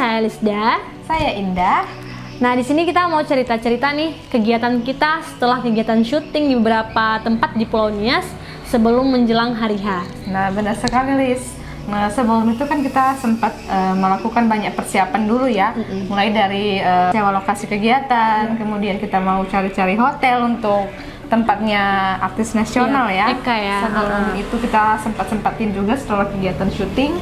saya Lisda. Saya Indah. Nah, di sini kita mau cerita-cerita nih kegiatan kita setelah kegiatan syuting di beberapa tempat di Pulau Nias sebelum menjelang hari H. Nah, benar sekali, Lis. Nah, sebelum itu kan kita sempat melakukan banyak persiapan dulu ya. Mulai dari sewa lokasi kegiatan, kemudian kita mau cari-cari hotel untuk tempatnya artis nasional ya. Eka ya. Sebelum itu kita sempat-sempatin juga setelah kegiatan syuting.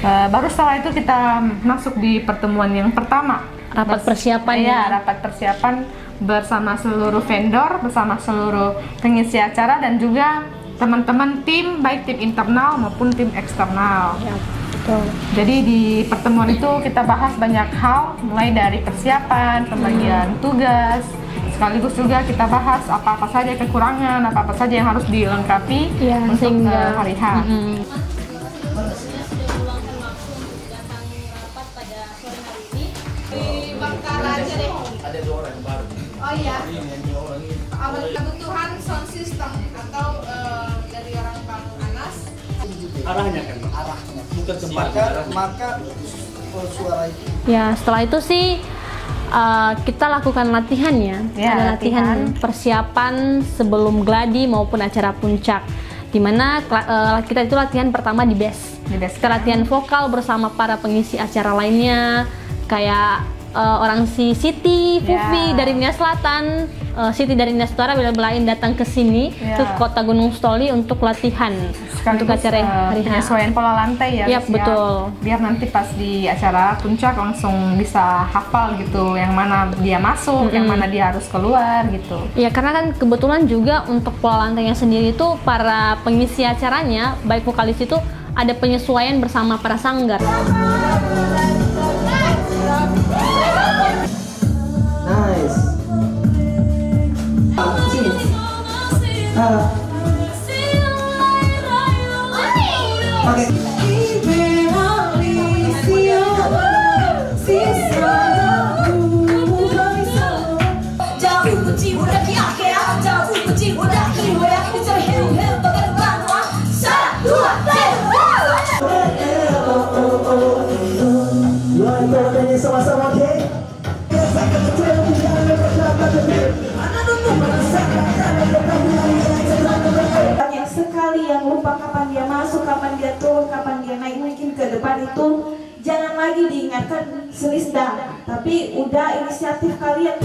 Baru setelah itu kita masuk di pertemuan yang pertama. Rapat persiapan ya. Rapat persiapan bersama seluruh vendor, bersama seluruh pengisi acara dan juga teman-teman tim, baik tim internal maupun tim eksternal. Ya, betul. Jadi di pertemuan itu kita bahas banyak hal, mulai dari persiapan, pembagian tugas, sekaligus juga kita bahas apa-apa saja kekurangan, apa-apa saja yang harus dilengkapi untuk hari H. Ada 2 orang baru. Oh iya. Kebutuhan sound system atau dari orang Bang Anas. Arahnya kan, arahnya. Bukan tempatnya, maka suara itu. Ya, setelah itu sih kita lakukan latihan ya. Ada latihan persiapan sebelum gladi maupun acara puncak. Dimana kita itu latihan pertama di base. Kita latihan vokal bersama para pengisi acara lainnya, kayak orang si Siti, Pufi dari Nias Selatan, Siti dari Nias Utara bela-belain datang ke sini ke Kota Gunung Stoli untuk latihan untuk acara hari H. Penyesuaian pola lantai ya. Yap, betul. Biar nanti pas di acara puncak langsung bisa hafal gitu, yang mana dia masuk, yang mana dia harus keluar gitu. Ya, karena kan kebetulan juga untuk pola lantainya sendiri itu para pengisi acaranya, baik vokalis itu ada penyesuaian bersama para sanggar. Nice. Sama-sama, oke? Banyak sekali yang lupa kapan dia masuk, kapan dia turun, kapan dia naik. Mungkin ke depan itu jangan lagi diingatkan Selisda, tapi udah inisiatif kalian.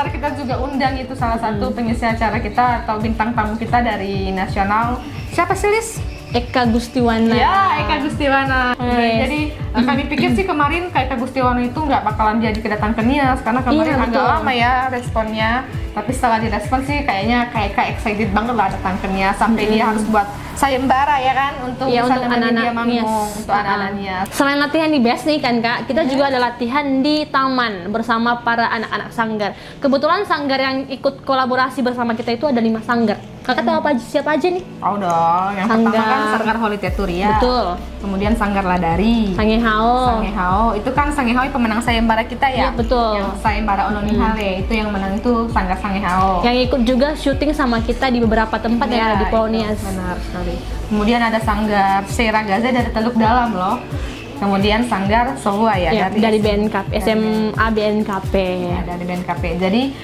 Kita juga undang itu salah satu pengisi acara kita atau bintang tamu kita dari nasional. Siapa sih, Lis? Eka Gustiwana. Ya, Eka Gustiwana. Jadi kami pikir sih kemarin Eka Gustiwana itu nggak bakalan jadi kedatangan ke Nias karena kemarin agak lama ya responnya. Tapi setelah direspon sih kayaknya Eka excited banget lah datang ke Nias sampai dia harus buat sayembara ya kan untuk anak-anak manggung untuk anak-anak Nias. Selain latihan di BES nih kan Kak, kita juga ada latihan di taman bersama para anak-anak sanggar. Kebetulan sanggar yang ikut kolaborasi bersama kita itu ada 5 sanggar. Kakak tahu siapa aja nih? Tahu dong. Yang pertama kan Sanggar Holy Teturia. Betul. Kemudian Sanggar Ladari. Sangehao. Itu kan Sangehao pemenang sayembara kita ya. Iya, betul. Yang sayembara Oloni Hale itu yang menang itu Sanggar Sangehao. Yang ikut juga syuting sama kita di beberapa tempat yang ada di Pulau Nias. Benar sekali. Kemudian ada Sanggar Seira Gaza dari Teluk Dalam loh. Kemudian Sanggar Solua ya, dari BNKP, SMA BNKP. Ya, dari BNKP. Jadi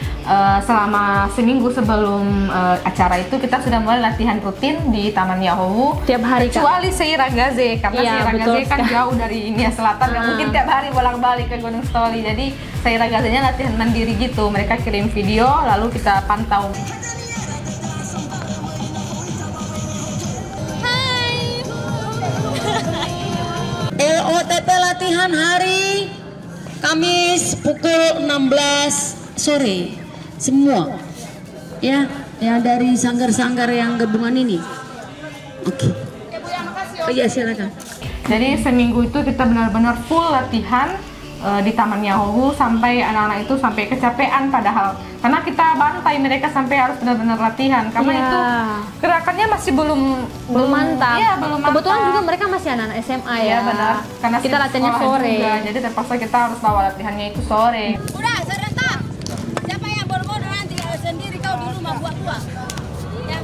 selama seminggu sebelum acara itu kita sudah mulai latihan rutin di Taman Yahowu tiap hari. Kecuali Seira Gaze karena Seira Gaze kan jauh dari Nias Selatan yang mungkin tiap hari bolak-balik ke Gunung Stoli. Jadi Seira Gaze-nya latihan mandiri gitu. Mereka kirim video lalu kita pantau. OTT latihan hari Kamis pukul 16 sore semua ya, yang dari sanggar-sanggar yang gabungan ini. Oke. Oh iya, silakan. Jadi seminggu itu kita benar-benar full latihan di Taman Yahowu sampai anak-anak itu sampai kecapean padahal karena kita bantai mereka sampai harus benar-benar latihan karena itu gerakannya masih belum mantap. Iya, belum mantap. Kebetulan juga mereka masih anak-anak SMA ya. Iya benar. Karena kita latihannya sore. Juga, jadi terpaksa kita harus bawa latihannya itu sore. Udah, serta. Siapa yang bodoh-bodoh nanti sendiri kau di rumah buat tua. Ya.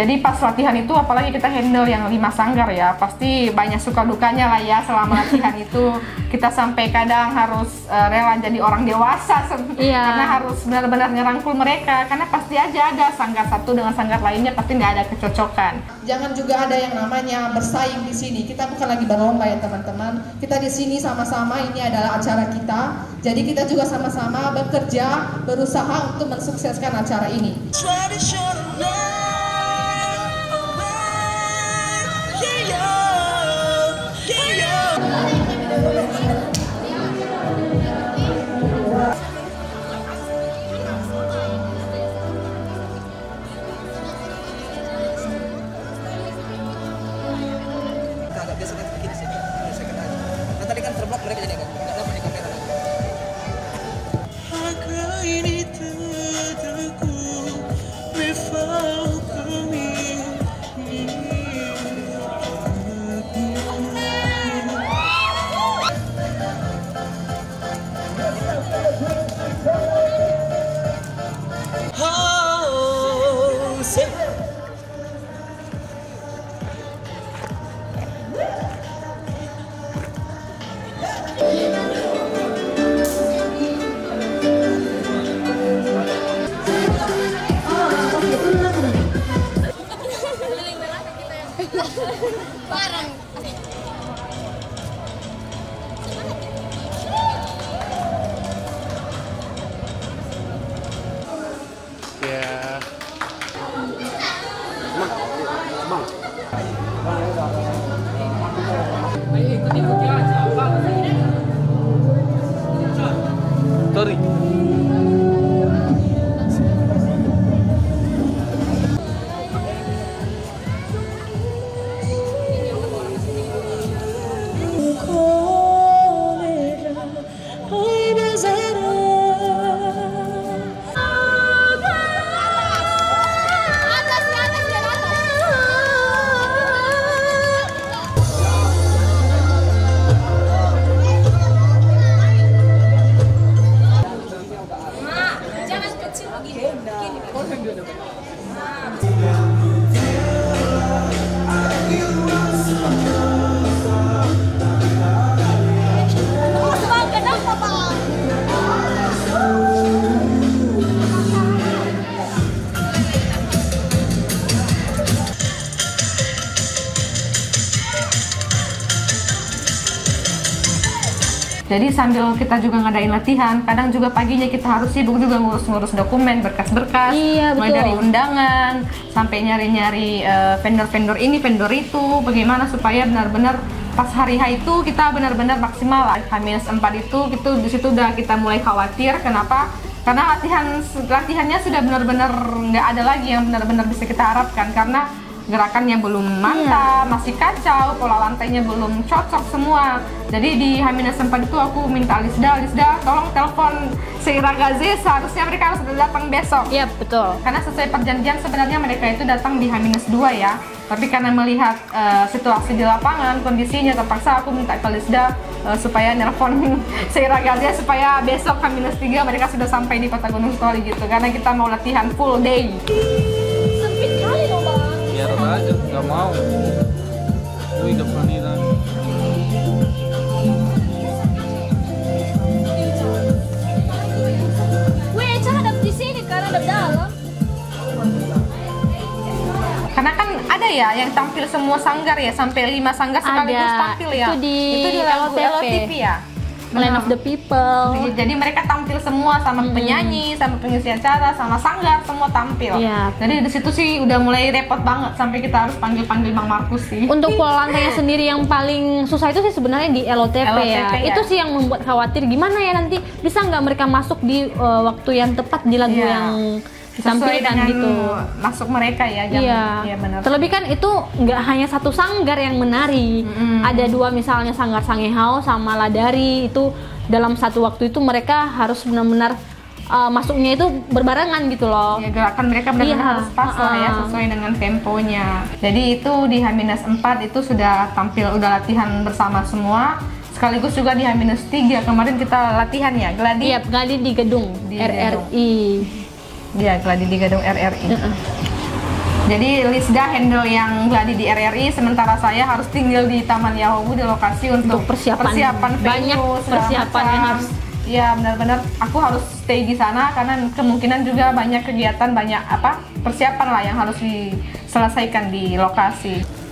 Jadi pas latihan itu apalagi kita handle yang 5 sanggar ya, pasti banyak suka dukanya lah ya selama latihan itu. Kita sampai kadang harus rela jadi orang dewasa karena harus benar-benar ngerangkul mereka, karena pasti aja ada sanggar satu dengan sanggar lainnya pasti nggak ada kecocokan. Jangan juga ada yang namanya bersaing di sini. Kita bukan lagi berlomba ya teman-teman. Kita di sini sama-sama, ini adalah acara kita. Jadi kita juga sama-sama bekerja, berusaha untuk mensukseskan acara ini. Tadi kan terblok mereka jadi nggak dapat di kamera. Sorry. Jadi sambil kita juga ngadain latihan, kadang juga paginya kita harus sibuk juga ngurus-ngurus dokumen, berkas-berkas, mulai dari undangan, sampai nyari-nyari vendor-vendor ini, vendor itu, bagaimana supaya benar-benar pas hari H itu kita benar-benar maksimal. H-4 itu di situ udah kita mulai khawatir. Kenapa? Karena latihannya sudah benar-benar nggak ada lagi yang benar-benar bisa kita harapkan, karena gerakannya belum mantap, masih kacau, pola lantainya belum cocok semua. Jadi di H-4 itu aku minta Alisda, tolong telepon Seira Gaze, seharusnya mereka harus datang besok. Iya, betul. Karena sesuai perjanjian sebenarnya mereka itu datang di H-2 ya. Tapi karena melihat situasi di lapangan, kondisinya, terpaksa aku minta ke Alisda supaya nelpon Seira Gaze supaya besok H-3 mereka sudah sampai di Kota Gunung Sitoli gitu. Karena kita mau latihan full day. Sempit kali loh bang. Biar aja, nggak mau. Wih, kepaniran. Weh, cara ada di sini karena ada dalam. Karena kan ada ya yang tampil semua sanggar ya, sampai 5 sanggar sekaligus tampil ya. Itu di LOTV ya. Land of the People. Jadi mereka tampil semua sama penyanyi, sama pengisi acara, sama sanggar, semua tampil. Iya. Jadi di situ sih udah mulai repot banget sampai kita harus panggil Bang Markus sih. Untuk pola lantainya sendiri yang paling susah itu sih sebenarnya di LOTP ya. Itu sih yang membuat khawatir, gimana ya nanti bisa nggak mereka masuk di waktu yang tepat di lagu yang ditampilkan gitu. Masuk mereka ya. Iya, benar. Terlebih kan itu nggak hanya satu sanggar yang menari, ada 2 misalnya sanggar Sangehao sama Ladari, itu dalam satu waktu itu mereka harus benar-benar masuknya itu berbarengan gitu loh. Ya, gerakan mereka benar-benar harus pas lah ya, sesuai dengan temponya. Jadi itu di H-4 itu sudah tampil, udah latihan bersama semua. Sekaligus juga di H-3 kemarin kita latihan ya, gladi. Iya, gladi di gedung RRI. Iya, gladi di gedung RRI. Jadi Lisda handle yang gladi di RRI, sementara saya harus tinggal di Taman Yahobu di lokasi untuk persiapan venue, banyak persiapan yang harus. Ya benar-benar aku harus stay di sana karena kemungkinan juga banyak kegiatan, banyak persiapan lah yang harus diselesaikan di lokasi.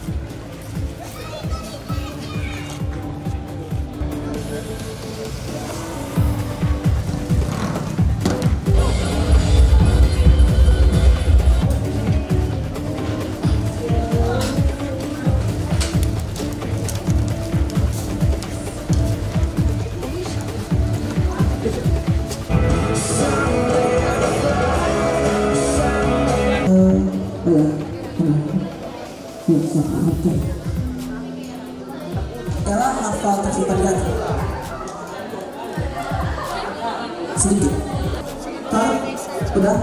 Ella hafal tercipta di hati. Sedikit. Udah.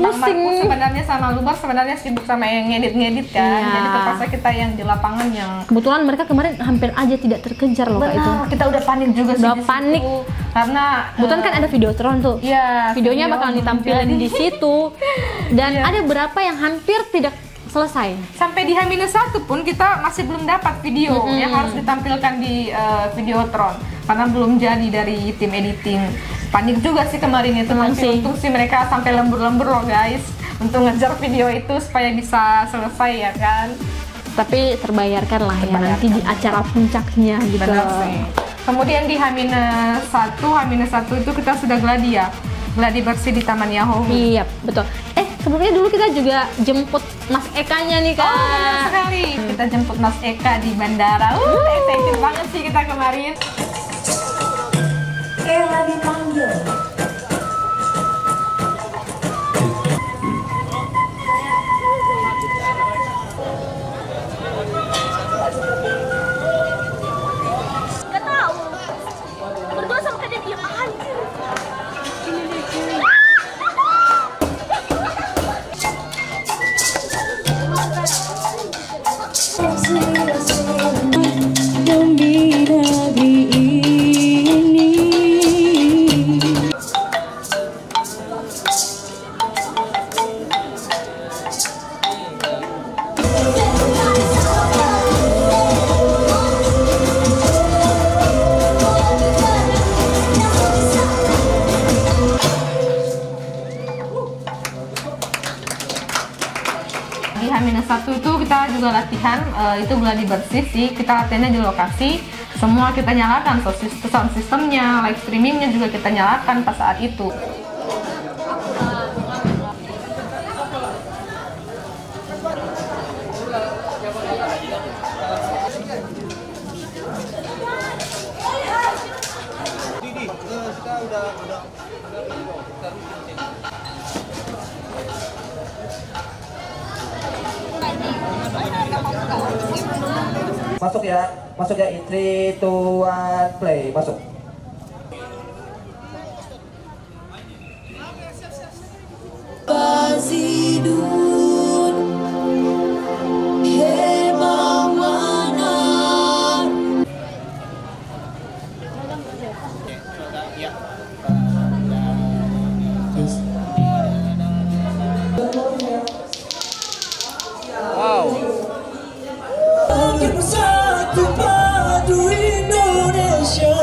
Pusing. Sebenarnya sama Lubar sebenarnya sibuk sama yang ngedit-ngedit kan. Iya. Jadi terpaksa kita yang di lapangan yang kebetulan mereka kemarin hampir aja tidak terkejar loh Kak itu. Kita udah panik juga sih. Udah di panik situ. Karena kebetulan kan ada videotron tuh. Iya. Videonya bakalan ditampilin di situ. Dan ada beberapa yang hampir tidak selesai. Sampai di H-1 pun kita masih belum dapat video yang harus ditampilkan di videotron karena belum jadi dari tim editing. Panik juga sih kemarin itu, tapi untung sih mereka sampai lembur-lembur loh guys untuk ngejar video itu supaya bisa selesai ya kan. Tapi terbayarkan lah ya nanti di acara puncaknya gitu. Benar sih. Kemudian di H-1 itu kita sudah gladi ya. Gladi bersih di Taman Yahobu. Iya, betul. Sebelumnya dulu kita juga jemput Mas Eka-nya nih Kak. Oh, benar sekali. Kita jemput Mas Eka di bandara. Excited banget sih kita kemarin. Ella dipanggil. Gak tahu. Berdua sama kayak dia diam aja. di H-1 itu kita juga latihan, itu gladi bersih sih. Kita latihannya di lokasi, semua kita nyalakan, sound systemnya, live streamingnya juga kita nyalakan pas saat itu. Masuk ya, in 3, 2, 1, play, masuk. Basidun hebang mana. Wow. Satu padu Indonesia.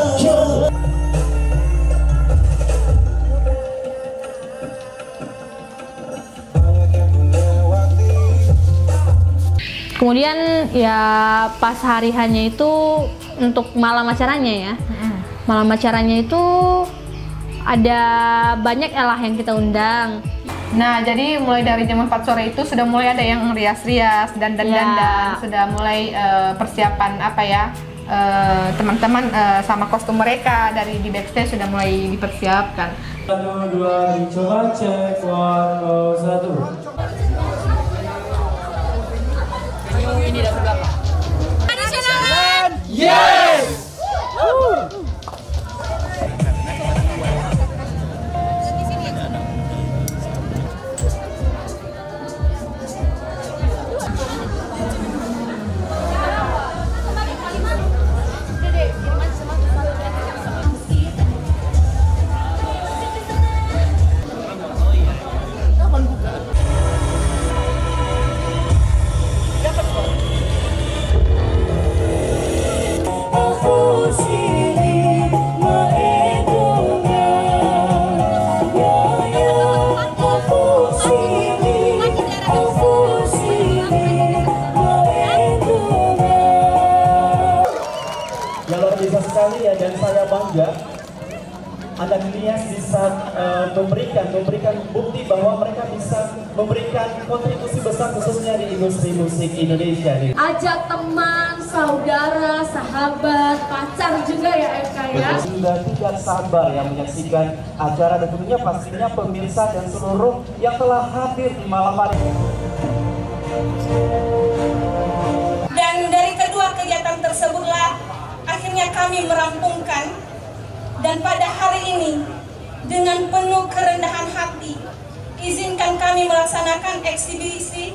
Kemudian ya pas hari hanya itu untuk malam acaranya ya. Malam acaranya itu ada banyak elah yang kita undang. Nah, jadi mulai dari jam 4 sore itu sudah mulai ada yang rias-rias, dandan-dandan, sudah mulai persiapan apa ya, teman-teman sama kostum mereka dari di backstage sudah mulai dipersiapkan. 1, 2, coba cek, 1, 2, 1. Ini dari belakang. Yes! Sekali ya, dan saya bangga anak Nias bisa memberikan bukti bahwa mereka bisa memberikan kontribusi besar khususnya di industri musik Indonesia nih. Ajak teman, saudara, sahabat, pacar juga ya FK ya. Sudah tidak sabar ya menyaksikan acara dan tentunya pastinya pemirsa dan seluruh yang telah hadir di malam hari. Dan dari kedua kegiatan tersebutlah akhirnya kami merampungkan, dan pada hari ini dengan penuh kerendahan hati izinkan kami melaksanakan eksibisi.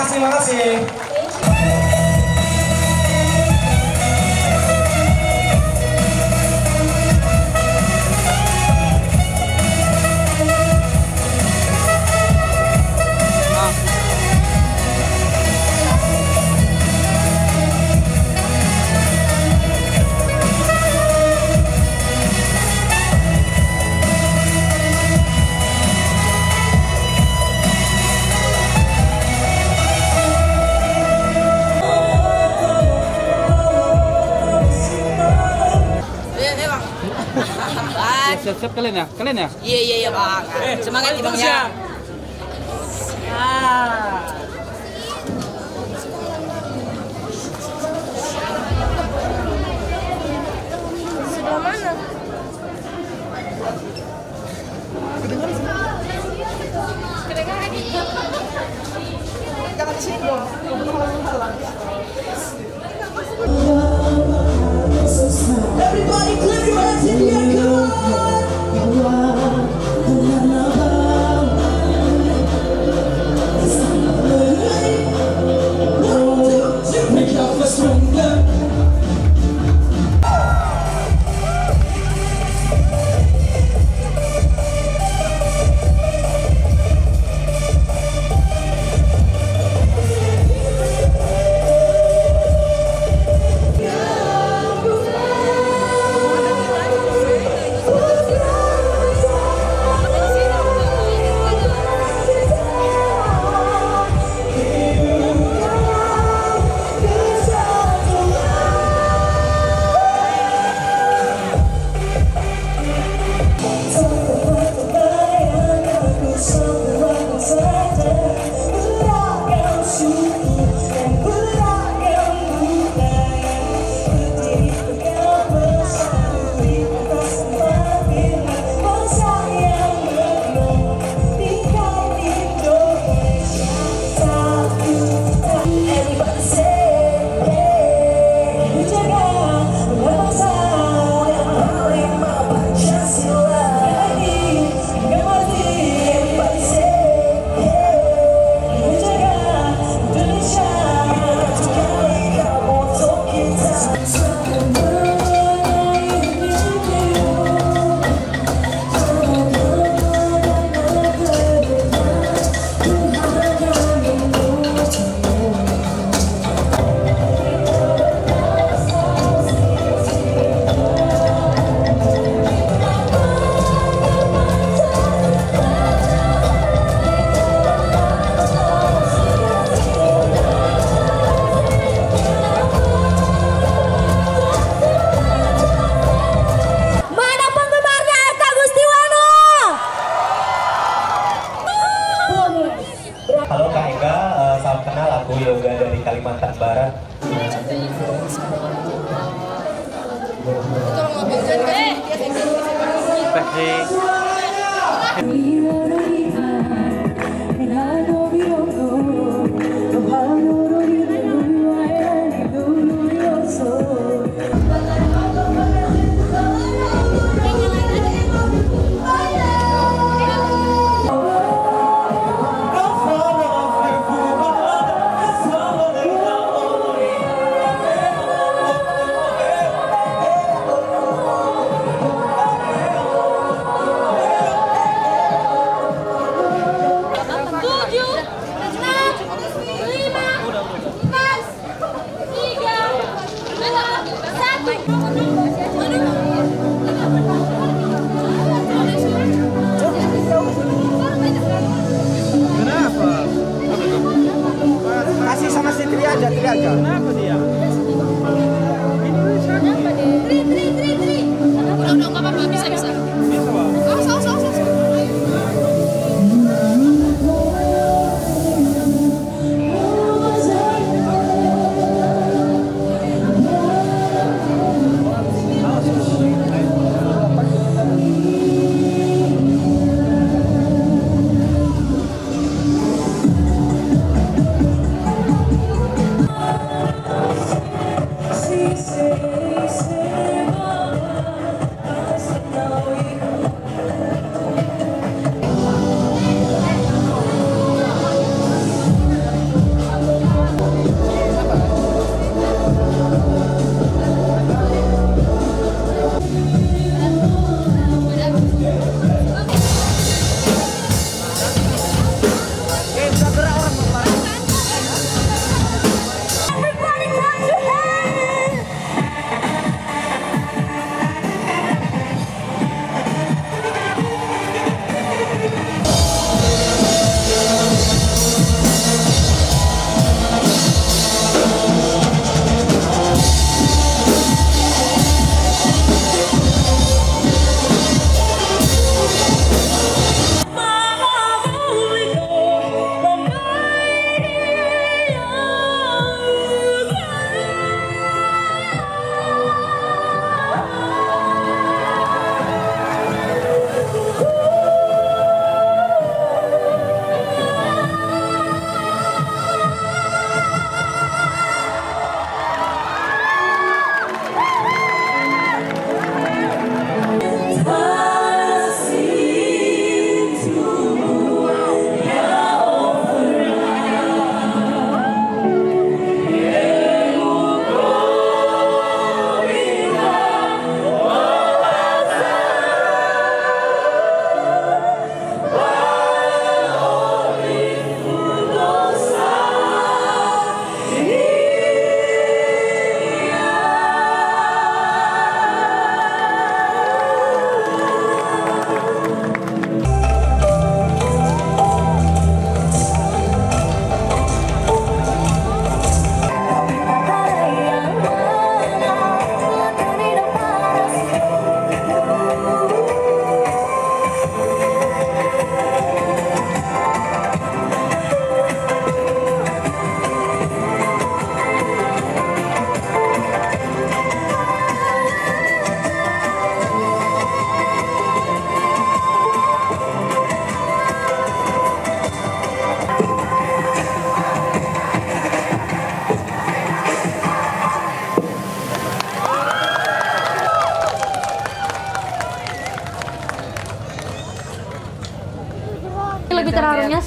makasih, makasih. Siap-siap kalian ya? Kalian ya? Iya bang. Semangat bang ya. Sebelah mana? Jangan di sini dong. Everybody clap your hands in the air, come on! Make your feel stronger. Halo Kak Eka, salam kenal, aku Yoga dari Kalimantan Barat. Kasih sama si Tri aja. Kenapa dia? Tri. Udah nggak apa-apa, bisa.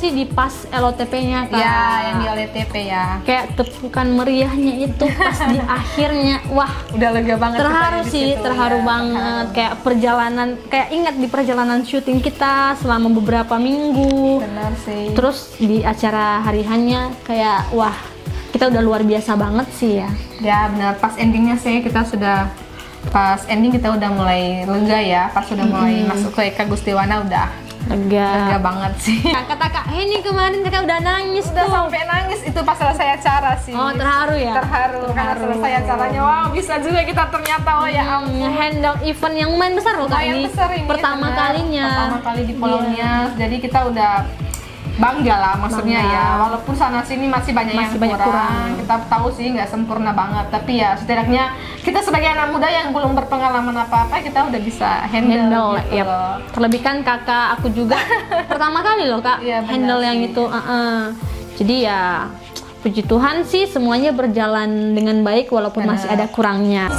sih di pas LOTP-nya Kak. Ya, yang di LOTP ya. Kayak tepukan meriahnya itu pas di akhirnya, wah udah lega banget. Terharu sih, terharu banget. Kayak perjalanan, kayak ingat di perjalanan syuting kita selama beberapa minggu. Benar sih. Terus di acara hari hanya kayak wah kita udah luar biasa banget sih ya. Ya benar, pas endingnya sih kita sudah udah mulai lega ya. Pas sudah mulai masuk ke Eka Gustiwana udah lega banget sih. Kata Kak Heni kemarin kakak udah nangis udah tuh. Sampai nangis itu pas selesai acara sih. Oh terharu ya? Terharu karena selesai acaranya, wow bisa juga kita ternyata, oh ya ampun. Handle event yang lumayan besar loh Kak ini. Pertama kalinya. Pertama kali di Pulau Nias, jadi kita udah bangga lah maksudnya ya, walaupun sana sini masih banyak yang kurang. Kita tahu sih nggak sempurna banget, tapi ya setidaknya kita sebagai anak muda yang belum berpengalaman apa-apa kita udah bisa handle gitu loh. Terlebih kan kakak aku juga pertama kali loh Kak handle yang itu. Jadi ya puji Tuhan sih semuanya berjalan dengan baik walaupun masih ada kurangnya.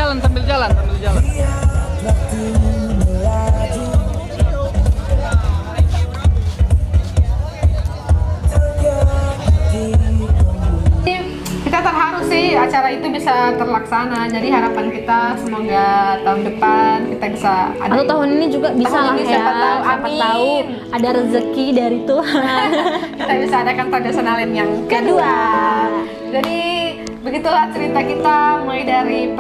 Sambil jalan. Kita terharu sih acara itu bisa terlaksana. Jadi harapan kita semoga tahun depan kita bisa ada. Atau tahun ini juga bisa lah ya. Siapa tahu ada rezeki dari Tuhan. Kita bisa adakan tradisional yang kedua. Jadi begitulah cerita kita mulai dari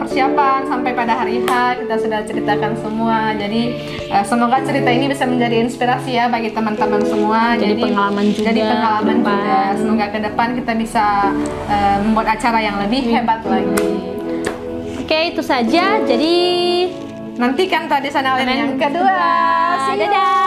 persiapan sampai pada hari H kita sudah ceritakan semua. Jadi semoga cerita ini bisa menjadi inspirasi ya bagi teman-teman semua. Jadi pengalaman juga. Semoga ke depan kita bisa membuat acara yang lebih hebat lagi. Oke, itu saja. Jadi nantikan tradisional yang kedua. Dadah.